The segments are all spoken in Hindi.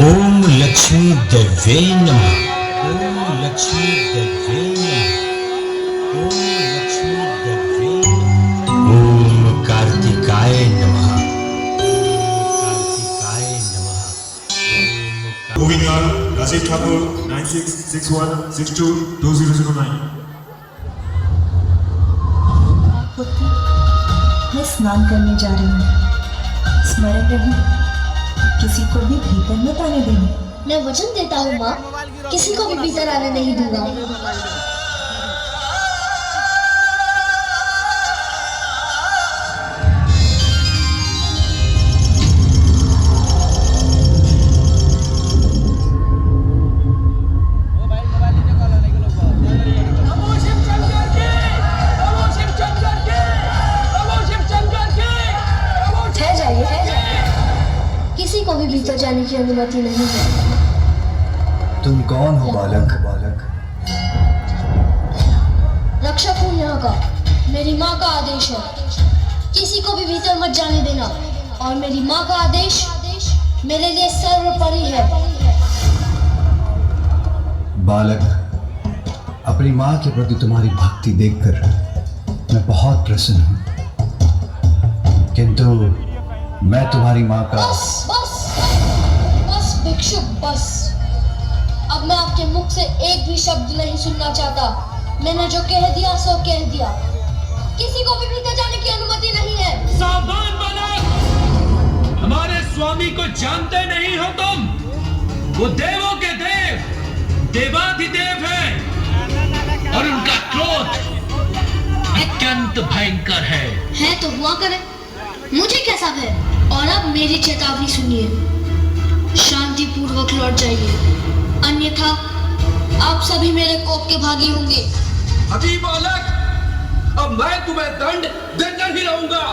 ओम लक्ष्मी देवे नमः। ओम लक्ष्मी देवे नमः। ओम लक्ष्मी देवे नमः। ओम कार्तिकाय नमः। कार्तिकाय नमः। Moving on, Rajiv Thakur, 9661622009. पुत्र, मैं स्नान करने जा रही हूँ। स्मरण रहे, किसी को भी भीतर मत आने देना। मैं वचन देता हूँ माँ, किसी को भी भीतर आने नहीं दूंगा। किसी को भी भीतर जाने की अनुमति नहीं है। तुम कौन हो बालक? रक्षक हूँ यहाँ का। मेरी माँ का आदेश है, किसी को भी भीतर मत जाने देना। और मेरी माँ का आदेश मेरे लिए सर्वोपरि है। बालक, अपनी माँ के प्रति तुम्हारी भक्ति देखकर मैं बहुत प्रसन्न हूँ, किंतु मैं तुम्हारी माँ का बस भिक्षुक, बस। अब मैं आपके मुख से एक भी शब्द नहीं सुनना चाहता। मैंने जो कह दिया सो कह दिया। किसी को भी भीतर जाने की अनुमति नहीं है। सावधान बालक, हमारे स्वामी को जानते नहीं हो तुम। वो देवों के देव, देवाधिदेव हैं और उनका क्रोध अत्यंत भयंकर है तो हुआ करे, मुझे कैसा है। और अब मेरी चेतावनी सुनिए, शांति पूर्वक लौट जाइए, अन्यथा आप सभी मेरे कोप के भागी होंगे। अभी बालक, अब मैं तुम्हें दंड देकर ही रहूंगा।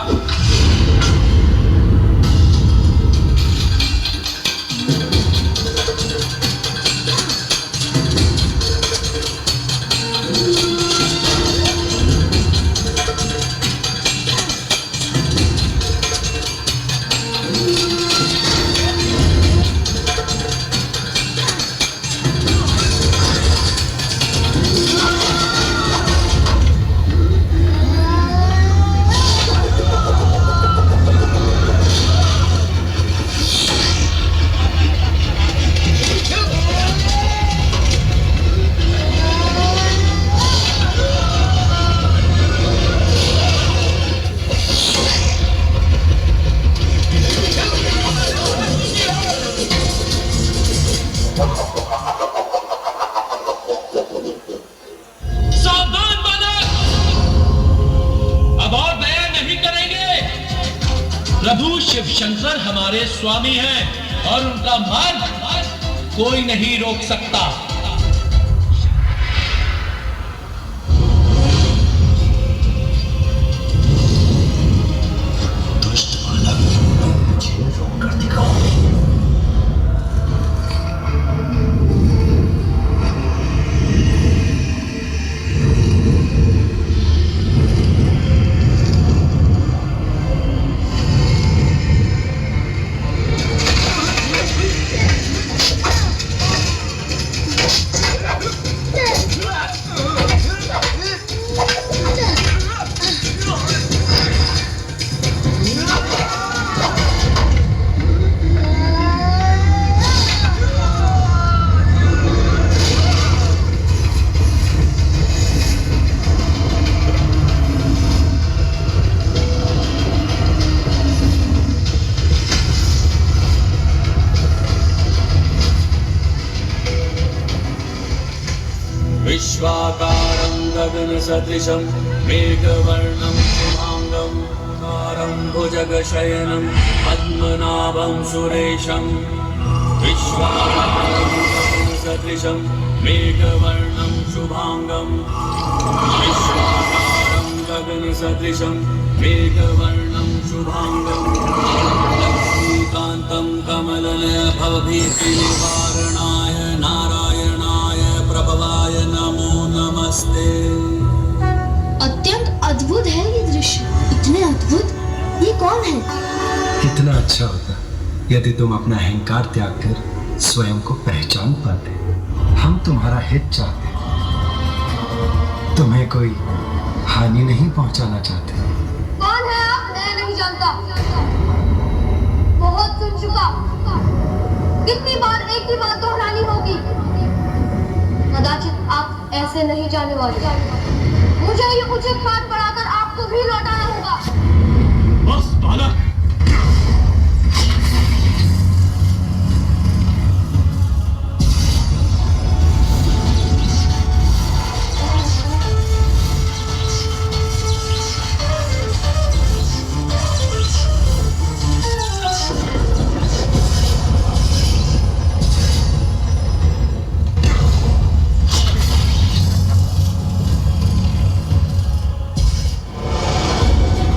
प्रभु शिव शंकर हमारे स्वामी हैं और उनका मार्ग कोई नहीं रोक सकता। दुष्ट बालक, मुझे रोक कर दिखाओ। विश्वाकारं गगनसदृशं मेघवर्णं शुभांगं कारं भुजगशयनं पद्मनाभं सुरेशं। विश्वाकारं गगनसदृशं मेघवर्णं शुभांगं, विश्वाकारं गगनसदृशं मेघवर्णं शुभांगं, लक्ष्मीकान्तं कमलनयनभवभीतिनिवारणाय नारायणाय प्रभवाय नमो नमस्ते। अत्यंत अद्भुत है ये दृश्य। इतने अद्भुत, ये कौन कौन है? कितना अच्छा होता यदि तुम अपना अहंकार त्याग कर स्वयं को पहचान पाते। हम तुम्हारा हित चाहते, तुम्हें कोई हानि नहीं पहुंचाना चाहते। कौन है आप? मैं नहीं जानता। बहुत सुन चुका। कितनी बार एक ही बात दोहरानी होगी? कदाचित आप ऐसे नहीं जाने वाले। मुझे ये उचित पाठ पढ़ाकर आपको भी लौटाना होगा। बस बालक,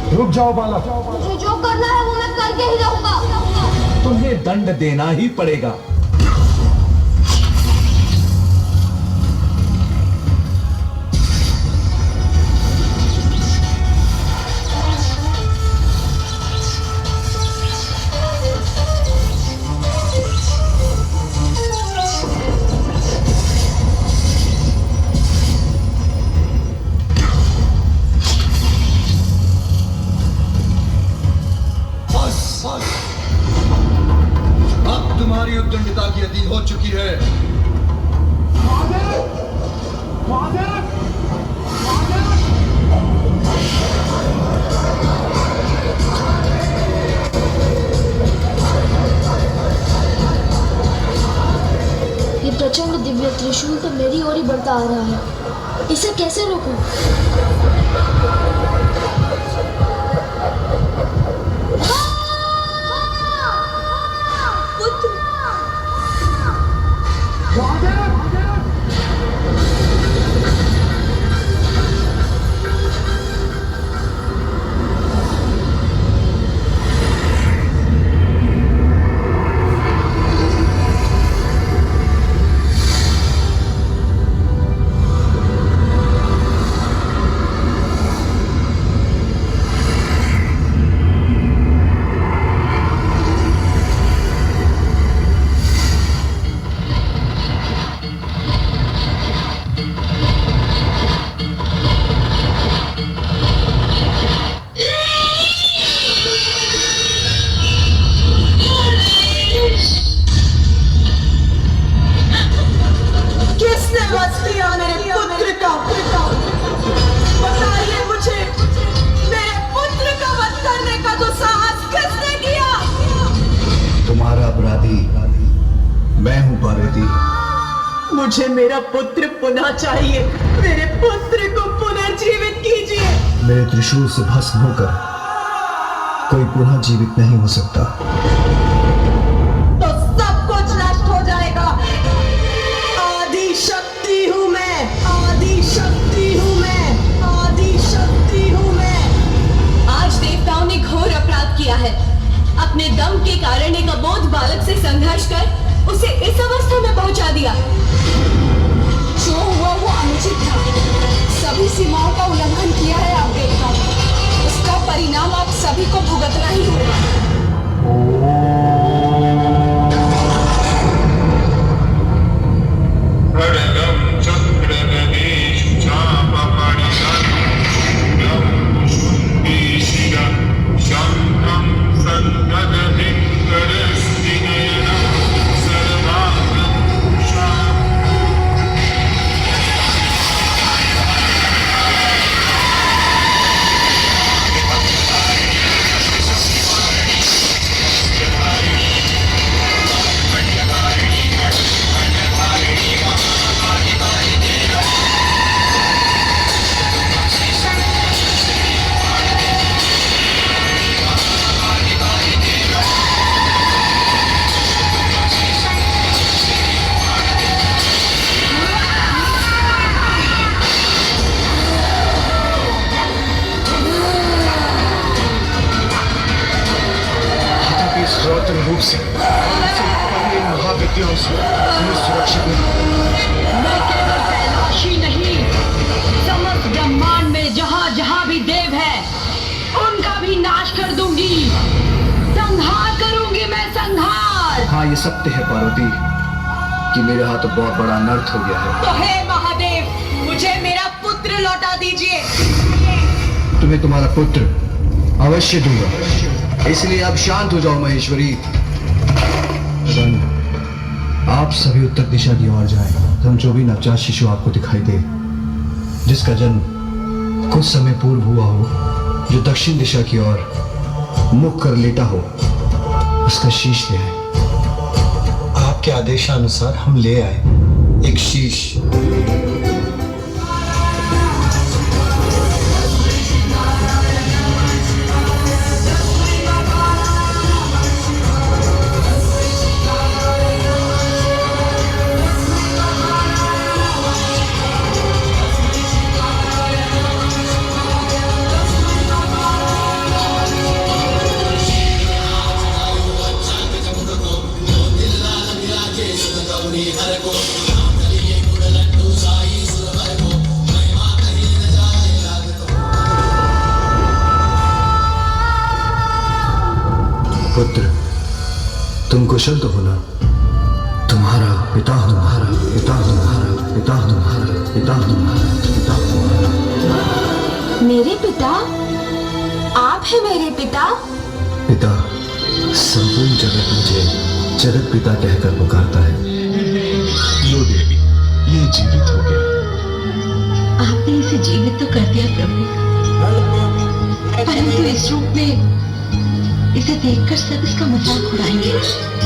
रुक जाओ बालक। मुझे जो करना है वो मैं करके ही रहूंगा। तुम्हें दंड देना ही पड़ेगा। अब तुम्हारी उद्दंडता की अति हो चुकी है। ये प्रचंड दिव्य त्रिशूल तो मेरी ओर ही बढ़ता आ रहा है। इसे कैसे रोकूं? मैं हूं पार्वती। मुझे मेरा पुत्र पुनः चाहिए। मेरे पुत्र को पुनर्जीवित कीजिए। मेरे त्रिशूल से भस्म होकर कोई पुनः जीवित नहीं हो सकता। तो सब कुछ नष्ट हो जाएगा। आदि शक्ति हूं मैं, आदि शक्ति हूं मैं, आदि शक्ति हूं मैं। आज देवताओं ने घोर अपराध किया है। अपने दम के कारण एक अबोध बालक से संघर्ष कर उसे इस अवस्था में पहुंचा दिया। जो हुआ वो अनुचित था। सभी सीमाओं का उल्लंघन किया है आप देवताओं। उसका परिणाम आप सभी को भुगतना ही होगा। रूप से महाविद्याओं से सुरक्षित मैं केवल कैलाश ही नहीं, समस्त ब्रह्मांड में जहाँ जहाँ भी देव है उनका भी नाश कर दूंगी। ये सत्य है पार्वती कि मेरे हाथ तो बहुत बड़ा अनर्थ हो गया है। तो हे महादेव, मुझे मेरा पुत्र लौटा दीजिए। तुम्हें तुम्हारा पुत्र अवश्य दूंगा, इसलिए अब शांत हो जाओ महेश्वरी। सन, आप सभी उत्तर दिशा की ओर जाएं। हम जो भी नवजात शिशु आपको दिखाई दे, जिसका जन्म कुछ समय पूर्व हुआ हो, जो दक्षिण दिशा की ओर मुख कर लेटा हो, उसका शीश ले आए। आपके आदेशानुसार हम ले आए एक शीश। पुत्र, तुम कुशल तो हो ना? तुम्हारा पिता तुम्हारा पिता तुम्हारा पिता तुम्हारा पिता तुम्हारा पिता तुम्हारा। मेरे पिता? आप हैं मेरे पिता? पिता, संपूर्ण जगत मुझे जगत पिता कहकर पुकारता है। लो देवी, ये जीवित हो गया। आपने इसे जीवित तो कर दिया प्रभु, परंतु इस रूप में इसे देखकर सब इसका मजाक उड़ाएंगे।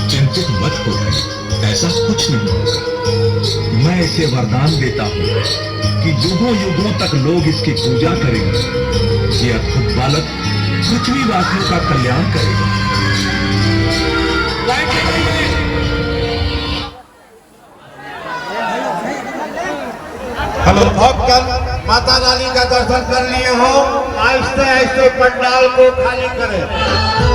चिंतित मत हो, ऐसा कुछ नहीं होगा। मैं इसे वरदान देता हूँ कि युगों युगों तक लोग इसकी पूजा करेंगे। ये अद्भुत बालक पृथ्वीवासियों का कल्याण करेगा। हम भक्त माता रानी का दर्शन कर लिए हो, आहिस्ते आहिस्ते पंडाल को खाली करें।